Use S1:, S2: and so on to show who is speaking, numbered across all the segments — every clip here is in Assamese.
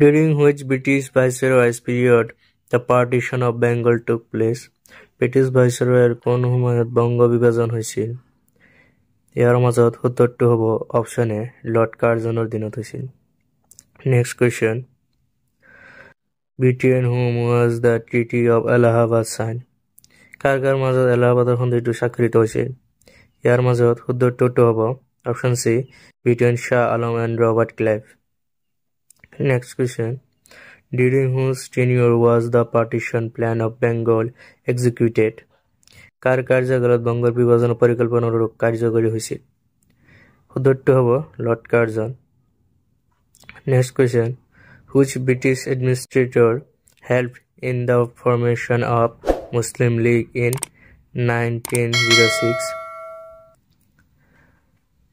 S1: During which British Viceroy's period the partition of Bengal took place? British Viceroyৰ কোন সময়ত বংগ বিভাজন হৈছিল? ইয়াৰ মাজত উত্তৰটো হ'ব অপচন এ লৰ্ড কাৰ্জনৰ দিনত হৈছিল। Next question. Between whom was the Treaty of Allahabad signed? কাৰ কাৰ মাজত এলাহাবাদৰ সন্ধিটো স্বাক্ষৰিত হৈছিল? ইয়াৰ মাজত উত্তৰটো হ'ব option C between Shah Alam and Robert Clive. Next question. During whose tenure was the partition plan of Bengal executed? কাৰ কাৰ্যকালত বংগৰ বিভাজন পৰিকল্পনাৰ কাৰ্যকৰী হৈছিল? উত্তৰটো হ'ব lord Curzon. Next question. Which British administrator helped in the formation of Muslim League in 1906?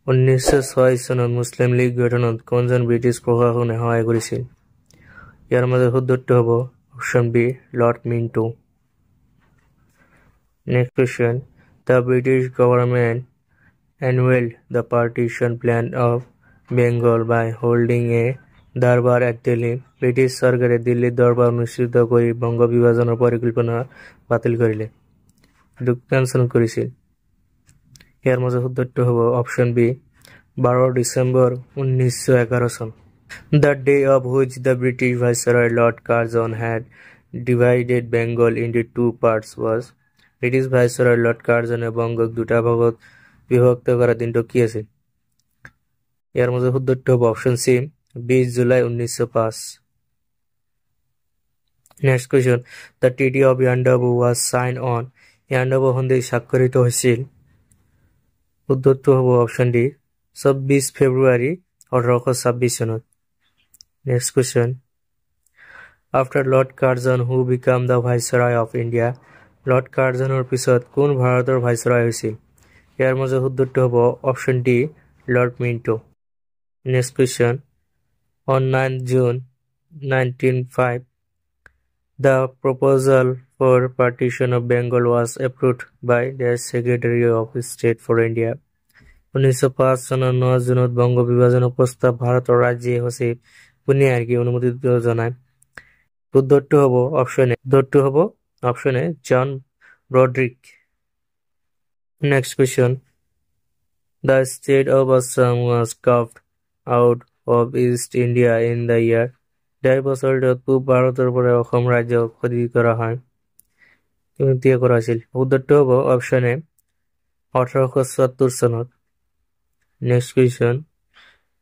S1: 1906 চনত মুছলিম লীগ গঠনত কোনজন ব্ৰিটিছ প্ৰশাসনে সহায় কৰিছিল? ইয়াৰ মাজত উত্তৰটো হ'ব option B Lord Minto. Next question. The British government annulled the partition plan of Bengal by holding a Darbar at Delhi. British চৰকাৰে দিল্লীত দৰবাৰ অনুষ্ঠিত কৰি বংগ বিভাজনৰ পৰিকল্পনা বাতিল কৰিলে। কেনচেল কৰিছিল। ইয়াৰ মাজত উত্তৰটো হ'ব অপচন বি 12 ডিচেম্বৰ 1911 চন। The day of which the British Viceroy Lord Curzon had divided Bengal into two parts was? British viceroy lord কাৰ্জনে বংগক দুটা ভাগত বিভক্ত কৰা দিনটো কি আছিল? ইয়াৰ মাজত উত্তৰটো হ'ব option C 20 July 1905। Next question. The Treaty of Yandabu was signed on. Yandabo সন্ধি স্বাক্ষৰিত হৈছিল। উত্তৰটো হ'ব অপচন ডি 24 ফেব্ৰুৱাৰী 1826 চনত। Next question. After Lord Curzon, who became the Viceroy of India? Lord কাৰ্জনৰ পিছত কোন ভাৰতৰ ভাইচৰয় হৈছিল? ইয়াৰ মাজত উত্তৰটো হ'ব option D lord Minto. Next question. On 9 June 1905, the proposal for partition of Bengal was approved by the Secretary of State for India. 1905 চনৰ 9 জুনত বংগ বিভাজনৰ প্ৰস্তাৱ ভাৰতৰ ৰাজ্যিক সচিব বুনিয়াদী অনুমোদিত জনায়। উত্তৰটো হ'ব option A John Brodrick. Next question. The state of Assam was carved out of East India in the year. 10 বছৰত পূব ভাৰতৰ পৰা অসম ৰাজ্যক খোদিত কৰা হয়। কেতিয়া কৰা হৈছিল? উত্তৰটো হ'ব অপচন এ 1874 চনত। Next question.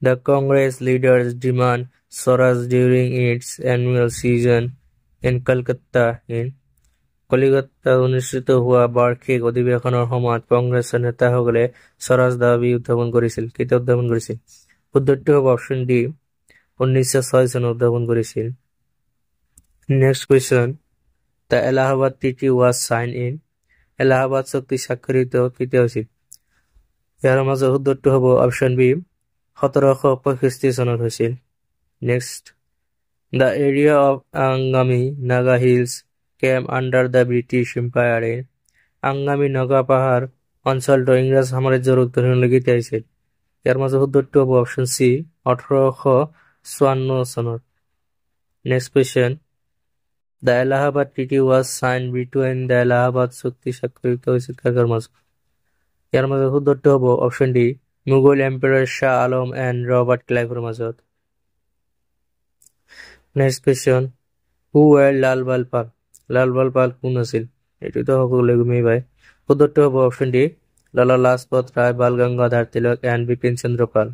S1: The Congress leaders demand Swaraj during its annual session in Calcutta in কলিকতাত অনুষ্ঠিত হোৱা বাৰ্ষিক অধিৱেশনৰ সময়ত কংগ্ৰেছৰ নেতাসকলে স্বৰাজ দাবী উত্থাপন কৰিছিল। কেতিয়া উত্থাপন কৰিছিল? উত্তৰটো হ'ব অপচন ডি 1906 চনত উত্থাপন কৰিছিল। Next question. The Allahabad Treaty was signed in. Allahabad চুক্তি স্বাক্ষৰিত কেতিয়া হৈছিল? ইয়াৰ মাজত উত্তৰটো হ'ব অপচন বি 1765 চনত হৈছিল। Next. The area of Angami Naga Hills came under the British Empire in. Angami Naga পাহাৰ অঞ্চলটো ইংৰাজ সাম্ৰাজ্যৰ উত্তৰণলৈ কেতিয়া আহিছিল? ইয়াৰ মাজত উত্তৰটো হ'ব অপচন সি 1854 চনত। Next question. The Allahabad Treaty was signed between the Allahabad চুক্তি স্বাক্ষৰিত হৈছিল কাকৰ মাজত? ইয়াৰ মাজত উত্তৰটো হ'ব option D Mughal empire Shah Alam and Robert ক্লাইভৰ মাজত। Next question. Who were লাল বাল পাল? লাল বাল পাল কোন আছিল? এইটোতো সকলোৱে গমেই পায়। উত্তৰটো হ'ব option D Lala Lajpat Rai, Bal Gangadhar Tilak and Bipin Chandra Pal.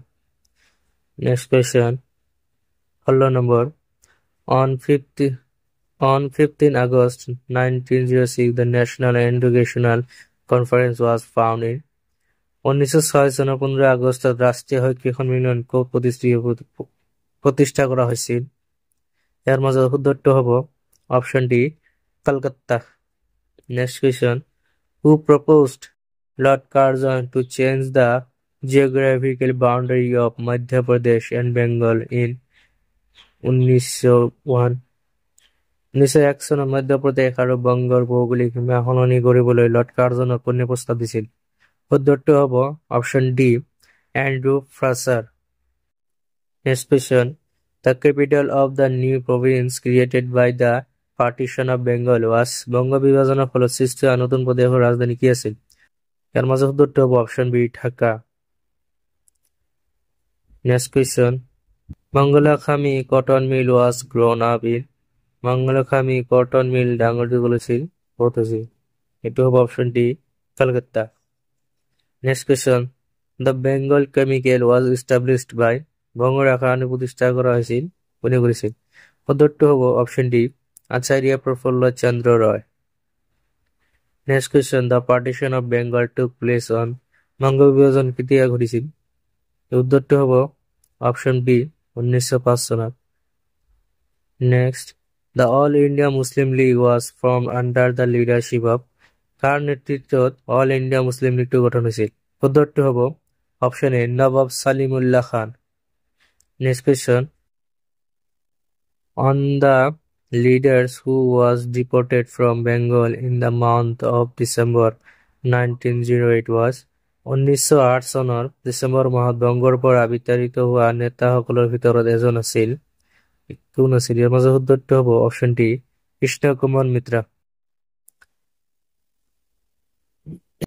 S1: Next question. 16 number. On 15 August 1906, the National Educational Conference was founded. 1906 চনৰ 15 আগষ্টত ৰাষ্ট্ৰীয় শৈক্ষিক সন্মিলন ক'ত প্ৰতিষ্ঠা কৰা হৈছিল? ইয়াৰ মাজত উত্তৰটো হ'ব option D Kolkata. Next question. Who proposed Lord Curzon to change the geographical boundary of Madhya Pradesh and Bengal in 1901? 1901 চনত মধ্যপ্ৰদেশ আৰু বংগৰ ভৌগোলিক সীমা সলনি কৰিবলৈ লৰ্ড কাৰ্জনক কোনে প্ৰস্তাৱ দিছিল? উত্তৰটো হ'ব option D Andrew Fraser. Next question. The capital of the new province created by the partition of Bengal was বঙ্গ বিভাজনের ফলত সৃষ্ট নতুন প্রদেশের রাজধানী কি আছিল? এর মাঝে উত্তরটি হবে option B Dhaka. Next question, Mangalakshmi cotton mill was grown up in Mangalakshmi cotton mill ডাঙ্গরটি বলেছিল হতেছি, এটি হবে option D Kolkata. Next question, the Bengal Chemical was established by বঙ্গ রাসায়নিক প্রতিষ্ঠা করা হয়েছিল উনি করেছিল, উত্তরটি হবে option D Acharya Prafulla Chandra Ray. Next question, the partition of Bengal took place on বঙ্গ বিভাজন কেতিয়া ঘটেছিল, উত্তরটি হবে অপশন বি 1905 সনত। Next, the all India Muslim League was form under the leadership of কার নেতৃত্বত অল ইন্ডিয়া মুসলিম লীগটি গঠন হয়েছিল, উত্তরটি হবে option A Nawab Salimullah Khan. Next question, on the leaders who was deported from Bengal in the month of December 1908 was 1908 চনৰ ডিচেম্বৰ মাহত বংগৰ পৰা বিতাড়িত হোৱা নেতাসকলৰ ভিতৰত এজন আছিল, কোন আছিল? ইয়াৰ মাজত উত্তৰটো হ'ব অপশ্যন ডি কৃষ্ণ কুমাৰ মিত্ৰা।